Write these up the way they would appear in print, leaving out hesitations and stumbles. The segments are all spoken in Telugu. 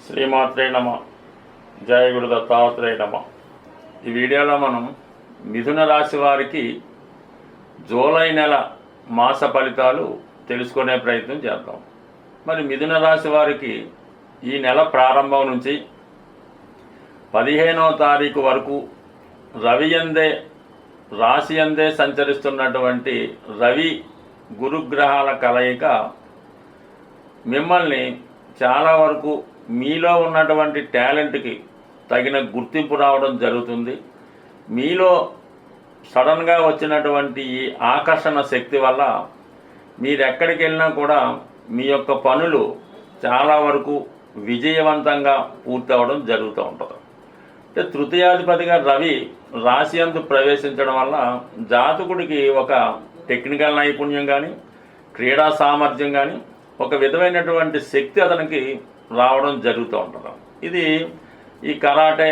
శ్రీమాత్రే నమ. జయ గురు దత్తాత్రేయ నమ. ఈ వీడియోలో మనం మిథున రాశి వారికి జూలై నెల మాస ఫలితాలు తెలుసుకునే ప్రయత్నం చేద్దాం. మరి మిథున రాశి వారికి ఈ నెల ప్రారంభం నుంచి 15వ తారీఖు వరకు రాశి యందే సంచరిస్తున్నటువంటి రవి గురుగ్రహాల కలయిక మిమ్మల్ని చాలా వరకు మీలో ఉన్నటువంటి టాలెంట్కి తగిన గుర్తింపు రావడం జరుగుతుంది. మీలో సడన్గా వచ్చినటువంటి ఈ ఆకర్షణ శక్తి వల్ల మీరు ఎక్కడికి వెళ్ళినా కూడా మీ యొక్క పనులు చాలా వరకు విజయవంతంగా పూర్తి అవ్వడం జరుగుతూ ఉంటుంది. అంటే తృతీయాధిపతిగా రవి రాశి యందు ప్రవేశించడం వల్ల జాతకుడికి ఒక టెక్నికల్ నైపుణ్యం కానీ క్రీడా సామర్థ్యం కానీ ఒక విధమైనటువంటి శక్తి అతనికి రావడం జరుగుతూ ఉంటుంది. ఇది ఈ కరాటే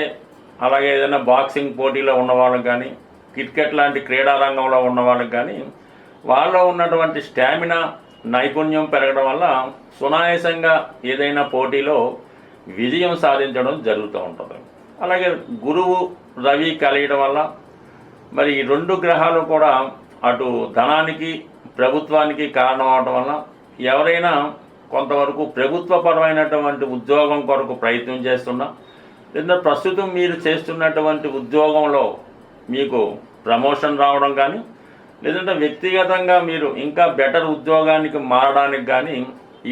అలాగే ఏదైనా బాక్సింగ్ పోటీలో ఉన్న వాళ్ళకి కానీ క్రికెట్ లాంటి క్రీడా రంగంలో ఉన్న వాళ్ళకి కానీ వాళ్ళలో ఉన్నటువంటి స్టామినా నైపుణ్యం పెరగడం వల్ల సునాయాసంగా ఏదైనా పోటీలో విజయం సాధించడం జరుగుతూ ఉంటుంది. అలాగే గురువు రవి కలియడం వల్ల మరి ఈ రెండు గ్రహాలు కూడా అటు ధనానికి ప్రభుత్వానికి కారణం అవడం వల్ల ఎవరైనా కొంతవరకు ప్రభుత్వపరమైనటువంటి ఉద్యోగం కొరకు ప్రయత్నం చేస్తున్నా లేదా ప్రస్తుతం మీరు చేస్తున్నటువంటి ఉద్యోగంలో మీకు ప్రమోషన్ రావడం కానీ లేదంటే వ్యక్తిగతంగా మీరు ఇంకా బెటర్ ఉద్యోగానికి మారడానికి కానీ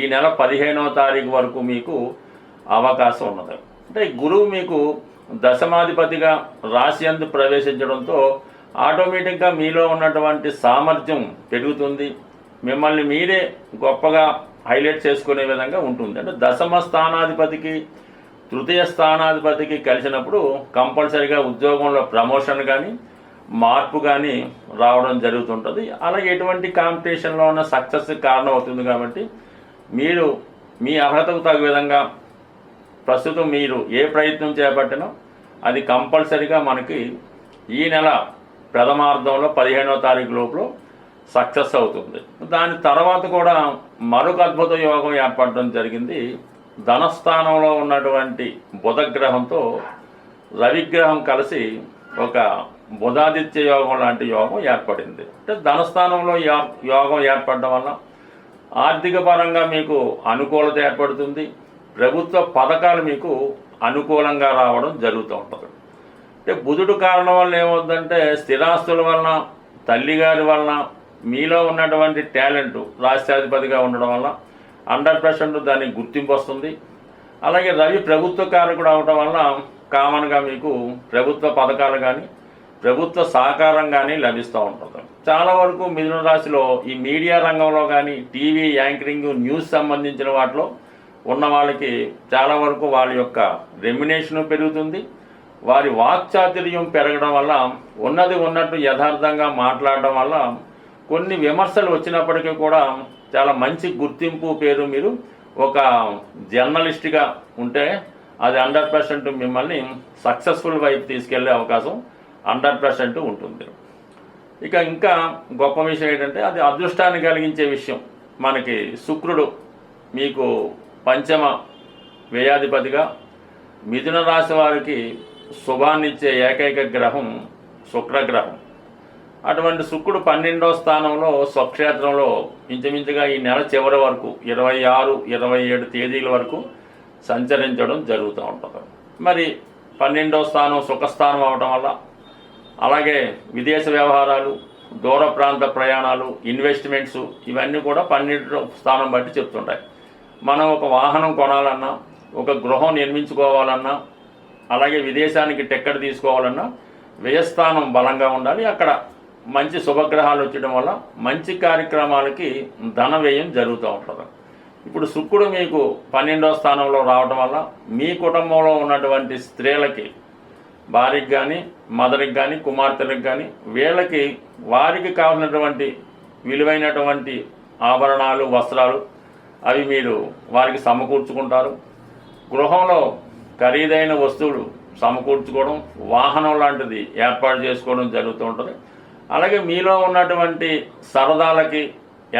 ఈ నెల 15వ తారీఖు వరకు మీకు అవకాశం ఉన్నది. అంటే గురువు మీకు దశమాధిపతిగా రాశి యందు ప్రవేశించడంతో ఆటోమేటిక్గా మీలో ఉన్నటువంటి సామర్థ్యం పెరుగుతుంది. మిమ్మల్ని మీరే గొప్పగా హైలైట్ చేసుకునే విధంగా ఉంటుంది. అంటే దశమ స్థానాధిపతికి తృతీయ స్థానాధిపతికి కలిసినప్పుడు కంపల్సరీగా ఉద్యోగంలో ప్రమోషన్ కానీ మార్పు కానీ రావడం జరుగుతుంటుంది. అలాగే ఎటువంటి కాంపిటీషన్లో ఉన్న సక్సెస్ కారణం అవుతుంది. కాబట్టి మీరు మీ అర్హతకు తగు విధంగా ప్రస్తుతం మీరు ఏ ప్రయత్నం చేపట్టినా అది కంపల్సరీగా మనకి ఈ నెల ప్రథమార్థంలో 15వ తారీఖు లోపల సక్సెస్ అవుతుంది. దాని తర్వాత కూడా మరొక అద్భుత యోగం ఏర్పడడం జరిగింది. ధనస్థానంలో ఉన్నటువంటి బుధగ్రహంతో రవిగ్రహం కలిసి ఒక బుధాదిత్య యోగం లాంటి యోగం ఏర్పడింది. అంటే ధనస్థానంలో యోగం ఏర్పడడం వల్ల ఆర్థిక పరంగా మీకు అనుకూలత ఏర్పడుతుంది. ప్రభుత్వ పథకాలు మీకు అనుకూలంగా రావడం జరుగుతూ ఉంటుంది. అంటే బుధుడు కారణం వల్ల ఏమవుతుందంటే స్థిరాస్తుల వలన తల్లిగారి వలన మీలో ఉన్నటువంటి టాలెంట్ రాష్ట్రాధిపతిగా ఉండడం వల్ల 100% దానికి గుర్తింపు వస్తుంది. అలాగే రవి ప్రభుత్వ కారకుడు అవడం వల్ల కామన్గా మీకు ప్రభుత్వ పథకాలు కానీ ప్రభుత్వ సహకారం కానీ లభిస్తూ ఉంటుంది. చాలా వరకు మిథున రాశిలో ఈ మీడియా రంగంలో కానీ టీవీ యాంకరింగ్ న్యూస్ సంబంధించిన వాటిలో ఉన్న వాళ్ళకి చాలా వరకు వాళ్ళ యొక్క రెమ్యునేషన్ పెరుగుతుంది. వారి వాక్చాతుర్యం పెరగడం వల్ల ఉన్నది ఉన్నట్టు యథార్థంగా మాట్లాడడం వల్ల కొన్ని విమర్శలు వచ్చినప్పటికీ కూడా చాలా మంచి గుర్తింపు పేరు మీరు ఒక జర్నలిస్ట్గా ఉంటే అది 100% మిమ్మల్ని సక్సెస్ఫుల్ వైపు తీసుకెళ్లే అవకాశం 100% ఉంటుంది. ఇంకా గొప్ప విషయం ఏంటంటే అది అదృష్టాన్ని కలిగించే విషయం. మనకి శుక్రుడు మీకు పంచమ వ్యయాధిపతిగా మిథున రాశి వారికి శుభాన్నిచ్చే ఏకైక గ్రహం శుక్రగ్రహం. అటువంటి శుక్రుడు 12వ స్థానంలో స్వక్షేత్రంలో ఇంచుమించుగా ఈ నెల చివరి వరకు 26, 27 తేదీల వరకు సంచరించడం జరుగుతూ ఉంటుంది. మరి 12వ స్థానం సుఖస్థానం అవడం వల్ల అలాగే విదేశ వ్యవహారాలు దూర ప్రాంత ప్రయాణాలు ఇన్వెస్ట్మెంట్స్ ఇవన్నీ కూడా 12వ స్థానం బట్టి చెప్తుంటాయి. మనం ఒక వాహనం కొనాలన్నా ఒక గృహం నిర్మించుకోవాలన్నా అలాగే విదేశానికి టికెట్ తీసుకోవాలన్నా వ్యయస్థానం బలంగా ఉండాలి. అక్కడ మంచి శుభగ్రహాలు వచ్చడం వల్ల మంచి కార్యక్రమాలకి ధన వ్యయం జరుగుతూ ఉంటుంది. ఇప్పుడు శుక్రుడు మీకు 12వ స్థానంలో రావడం వల్ల మీ కుటుంబంలో ఉన్నటువంటి స్త్రీలకి భార్యకి కానీ మదర్కి కానీ కుమార్తెలకు కానీ వీళ్ళకి వారికి కావాల్సినటువంటి విలువైనటువంటి ఆభరణాలు వస్త్రాలు అవి మీరు వారికి సమకూర్చుకుంటారు. గృహంలో ఖరీదైన వస్తువులు సమకూర్చుకోవడం వాహనం లాంటిది ఏర్పాటు చేసుకోవడం జరుగుతూ ఉంటుంది. అలాగే మీలో ఉన్నటువంటి సరదాలకి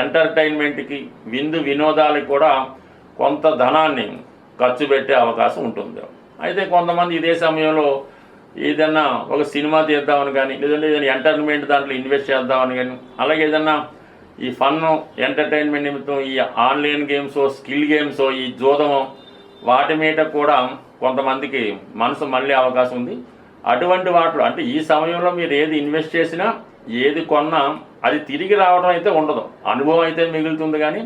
ఎంటర్టైన్మెంట్కి విందు వినోదాలకి కూడా కొంత ధనాన్ని ఖర్చు పెట్టే అవకాశం ఉంటుంది. అయితే కొంతమంది ఇదే సమయంలో ఏదన్నా ఒక సినిమా తీద్దామని కానీ, లేదంటే ఏదైనా ఎంటర్టైన్మెంట్ దాంట్లో ఇన్వెస్ట్ చేద్దామని కానీ, అలాగే ఏదన్నా ఈ ఫన్ ఎంటర్టైన్మెంట్ నిమిత్తం ఈ ఆన్లైన్ గేమ్స్, స్కిల్ గేమ్స్, ఈ జూదము వాటి మీద కూడా కొంతమందికి మనసు మళ్ళీ అవకాశం ఉంది. అటువంటి వాటిలో అంటే ఈ సమయంలో మీరు ఏది ఇన్వెస్ట్ చేసినా, ఏది కొన్నా అది తిరిగి రావడం అయితే ఉండదు. అనుభవం అయితే మిగులుతుంది, కానీ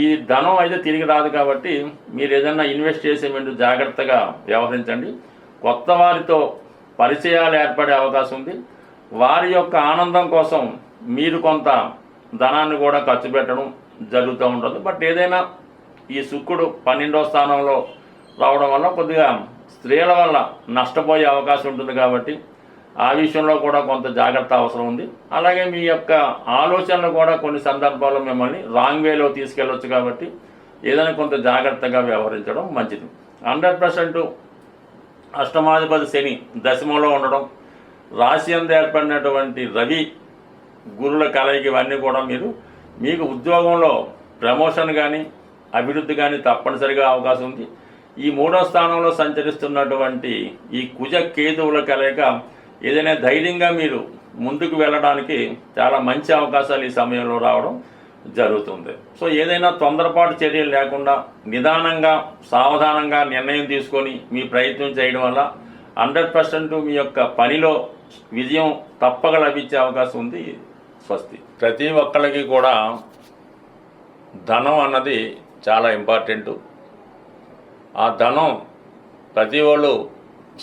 ఈ ధనం అయితే తిరిగి రాదు. కాబట్టి మీరు ఏదన్నా ఇన్వెస్ట్ చేసే ముందు జాగ్రత్తగా వ్యవహరించండి. కొత్త వారితో పరిచయాలు ఏర్పడే అవకాశం ఉంది. వారి యొక్క ఆనందం కోసం మీరు కొంత ధనాన్ని కూడా ఖర్చు పెట్టడం జరుగుతూ ఉంటుంది. బట్ ఏదైనా ఈ శుక్రుడు 12వ స్థానంలో రావడం వల్ల కొద్దిగా స్త్రీల వల్ల నష్టపోయే అవకాశం ఉంటుంది. కాబట్టి ఆ విషయంలో కూడా కొంత జాగ్రత్త అవసరం ఉంది. అలాగే మీ యొక్క ఆలోచనలు కూడా కొన్ని సందర్భాల్లో మిమ్మల్ని రాంగ్ వేలో తీసుకెళ్ళవచ్చు. కాబట్టి ఏదైనా కొంత జాగ్రత్తగా వ్యవహరించడం మంచిది. 100% అష్టమాధిపతి శని దశమంలో ఉండడం, రాశి అందు ఏర్పడినటువంటి రవి గురుల కలయిక, ఇవన్నీ కూడా మీకు ఉద్యోగంలో ప్రమోషన్ కానీ అభివృద్ధి కానీ తప్పనిసరిగా అవకాశం ఉంది. ఈ 3వ స్థానంలో సంచరిస్తున్నటువంటి ఈ కుజ కేతువుల కలయిక ఏదైనా ధైర్యంగా మీరు ముందుకు వెళ్ళడానికి చాలా మంచి అవకాశాలు ఈ సమయంలో రావడం జరుగుతుంది. సో ఏదైనా తొందరపాటు చర్యలు లేకుండా నిదానంగా సావధానంగా నిర్ణయం తీసుకొని మీ ప్రయత్నం చేయడం వల్ల 100% మీ యొక్క పనిలో విజయం తప్పక లభించే అవకాశం ఉంది. స్వస్తి. ప్రతి ఒక్కరికి కూడా ధనం అన్నది చాలా ఇంపార్టెంటు. ఆ ధనం ప్రతి వాళ్ళు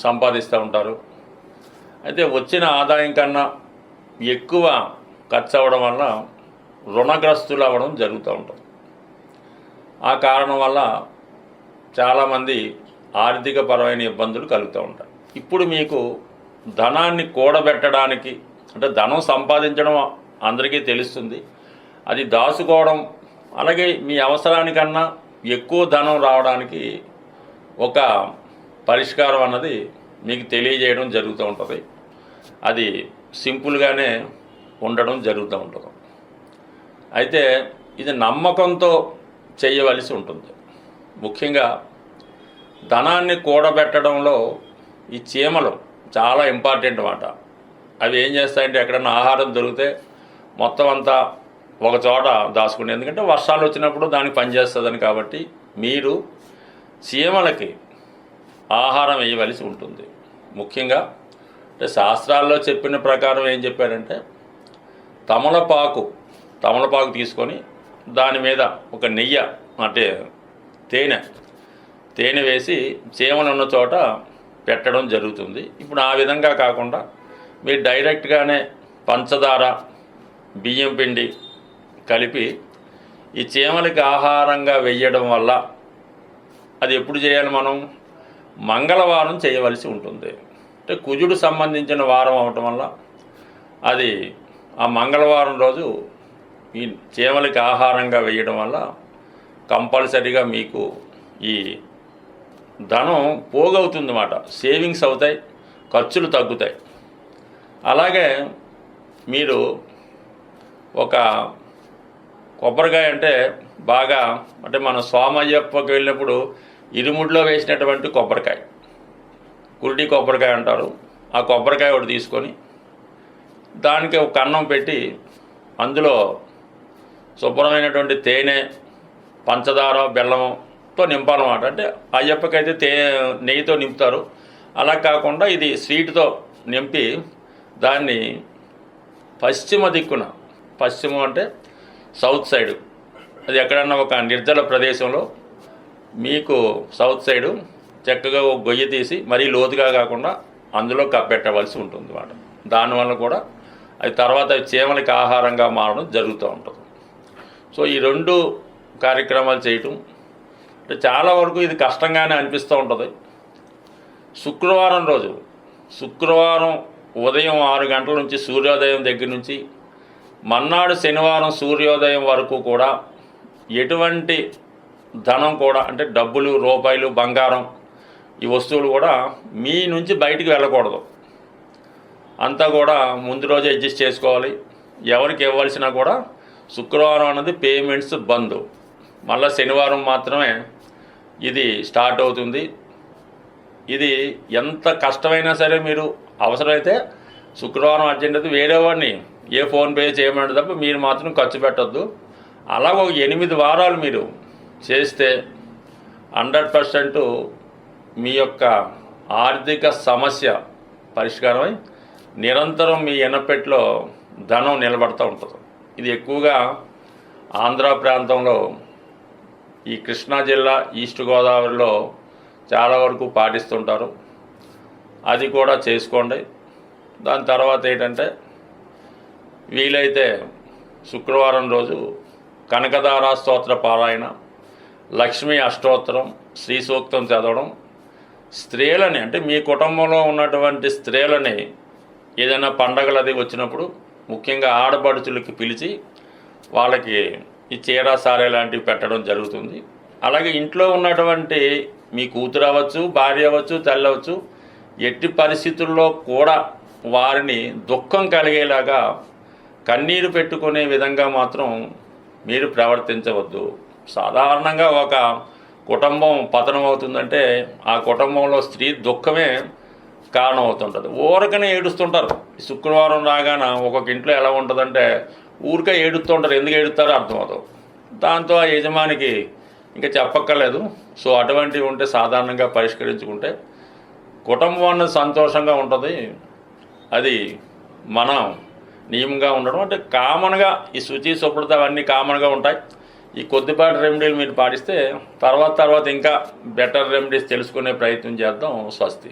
సంపాదిస్తూ ఉంటారు. అయితే వచ్చిన ఆదాయం కన్నా ఎక్కువ ఖర్చు అవ్వడం వల్ల రుణగ్రస్తులు అవ్వడం జరుగుతూ ఉంటుంది. ఆ కారణం వల్ల చాలామంది ఆర్థిక పరమైన ఇబ్బందులు కలుగుతూ ఉంటాయి. ఇప్పుడు మీకు ధనాన్ని కూడబెట్టడానికి, అంటే ధనం సంపాదించడం అందరికీ తెలుస్తుంది, అది దాచుకోవడం, అలాగే మీ అవసరానికన్నా ఎక్కువ ధనం రావడానికి ఒక పరిష్కారం అన్నది మీకు తెలియజేయడం జరుగుతూ ఉంటుంది. అది సింపుల్గానే ఉండడం జరుగుతూ ఉంటుంది. అయితే ఇది నమ్మకంతో చేయవలసి ఉంటుంది. ముఖ్యంగా ధనాన్ని కూడబెట్టడంలో ఈ చీమలు చాలా ఇంపార్టెంట్ అన్నమాట. అవి ఏం చేస్తాయంటే ఎక్కడన్నా ఆహారం దొరికితే మొత్తం అంతా ఒక చోట దాచుకునే, ఎందుకంటే వర్షాలు వచ్చినప్పుడు దానికి పనిచేస్తుందని. కాబట్టి మీరు చీమలకి ఆహారం వేయవలసి ఉంటుంది. ముఖ్యంగా అంటే శాస్త్రాల్లో చెప్పిన ప్రకారం ఏం చెప్పారంటే తమలపాకు తీసుకొని దాని మీద ఒక నెయ్యి అంటే తేనె వేసి చీమలు ఉన్న చోట పెట్టడం జరుగుతుంది. ఇప్పుడు ఆ విధంగా కాకుండా మీరు డైరెక్ట్గానే పంచదార, బియ్యం పిండి కలిపి ఈ చీమలకి ఆహారంగా వేయడం వల్ల, అది ఎప్పుడు చేయాలి, మనం మంగళవారం చేయవలసి ఉంటుంది. అంటే కుజుడు సంబంధించిన వారం అవటం వల్ల అది ఆ మంగళవారం రోజు ఈ చీమలకి ఆహారంగా వేయడం వల్ల కంపల్సరీగా మీకు ఈ ధనం పోగవుతుంది అన్నమాట. సేవింగ్స్ అవుతాయి, ఖర్చులు తగ్గుతాయి. అలాగే మీరు ఒక కొబ్బరికాయ అంటే బాగా, అంటే మన సోమయ్యప్పకి వెళ్ళినప్పుడు ఇరుముడిలో వేసినటువంటి కొబ్బరికాయ, కురిటి కొబ్బరికాయ అంటారు. ఆ కొబ్బరికాయ ఒకటి తీసుకొని దానికి ఒక కన్నం పెట్టి అందులో శుభ్రమైనటువంటి తేనె, పంచదార, బెల్లంతో నింపాలన్నమాట. అంటే అయ్యప్పకైతే నెయ్యితో నింపుతారు. అలా కాకుండా ఇది స్వీట్తో నింపి దాన్ని పశ్చిమ దిక్కున, పశ్చిమం అంటే సౌత్ సైడు, అది ఎక్కడన్నా ఒక నిర్జల ప్రదేశంలో మీకు సౌత్ సైడు చక్కగా ఒక గొయ్యి తీసి మరీ లోతుగా కాకుండా అందులో కప్పెట్టవలసి ఉంటుంది అన్నమాట. దానివల్ల కూడా అది తర్వాత చీమలకి ఆహారంగా మారడం జరుగుతూ ఉంటుంది. సో ఈ 2 కార్యక్రమాలు చేయటం అంటే చాలా వరకు ఇది కష్టంగానే అనిపిస్తూ ఉంటుంది. శుక్రవారం ఉదయం 6 గంటల నుంచి సూర్యోదయం దగ్గర నుంచి మర్నాడు శనివారం సూర్యోదయం వరకు కూడా ఎటువంటి ధనం కూడా, అంటే డబ్బులు, రూపాయలు, బంగారం, ఈ వస్తువులు కూడా మీ నుంచి బయటికి వెళ్ళకూడదు. అంతా కూడా ముందు రోజే అడ్జస్ట్ చేసుకోవాలి. ఎవరికి ఇవ్వాల్సినా కూడా శుక్రవారం అన్నది పేమెంట్స్ బంద్. మళ్ళీ శనివారం మాత్రమే ఇది స్టార్ట్ అవుతుంది. ఇది ఎంత కష్టమైనా సరే మీరు అవసరమైతే శుక్రవారం అర్జెంట్ అయితే వేరే వాడిని ఫోన్పే చేయమంటే తప్ప మీరు మాత్రం ఖర్చు పెట్టద్దు. అలాగ ఒక 8 వారాలు మీరు చేస్తే 100% మీ యొక్క ఆర్థిక సమస్య పరిష్కారమై నిరంతరం మీ ఎనపెట్లో ధనం నిలబడుతూ ఉంటుంది. ఇది ఎక్కువగా ఆంధ్ర ప్రాంతంలో ఈ కృష్ణా జిల్లా ఈస్ట్ గోదావరిలో చాలా వరకు పాటిస్తుంటారు. అది కూడా చేసుకోండి. దాని తర్వాత ఏంటంటే వీలైతే శుక్రవారం రోజు కనకదార స్తోత్ర పారాయణ, లక్ష్మీ అష్టోత్తరం, శ్రీ సూక్తం చదవడం, స్త్రీలని అంటే మీ కుటుంబంలో ఉన్నటువంటి స్త్రీలని ఏదైనా పండగలు అది వచ్చినప్పుడు ముఖ్యంగా ఆడపడుచులకి పిలిచి వాళ్ళకి ఈ చీర సారే లాంటివి పెట్టడం జరుగుతుంది. అలాగే ఇంట్లో ఉన్నటువంటి మీ కూతురు అవ్వచ్చు, భార్య అవ్వచ్చు, తల్లి అవ్వచ్చు, ఎట్టి పరిస్థితుల్లో కూడా వారిని దుఃఖం కలిగేలాగా కన్నీరు పెట్టుకునే విధంగా మాత్రం మీరు ప్రవర్తించవద్దు. సాధారణంగా ఒక కుటుంబం పతనం అవుతుందంటే ఆ కుటుంబంలో స్త్రీ దుఃఖమే కారణం అవుతుంటుంది. ఊరకనే ఏడుస్తుంటారు. శుక్రవారం రాగానే ఒక్కొక్క ఇంట్లో ఎలా ఉంటుందంటే ఊరికే ఏడుస్తుంటారు. ఎందుకు ఏడుస్తారో అర్థమవుతుంది. దాంతో ఆ యజమానికి ఇంకా చెప్పక్కర్లేదు. సో అటువంటివి ఉంటే సాధారణంగా పరిష్కరించుకుంటే కుటుంబం సంతోషంగా ఉంటుంది. అది మనం నియమంగా ఉండడం అంటే కామన్గా ఈ శుచి శుభ్రత అవన్నీ కామన్గా ఉంటాయి. ఈ కొద్దిపాటి రెమెడీలు మీరు పాటిస్తే తర్వాత ఇంకా బెటర్ రెమెడీస్ తెలుసుకునే ప్రయత్నం చేద్దాం. స్వస్తి.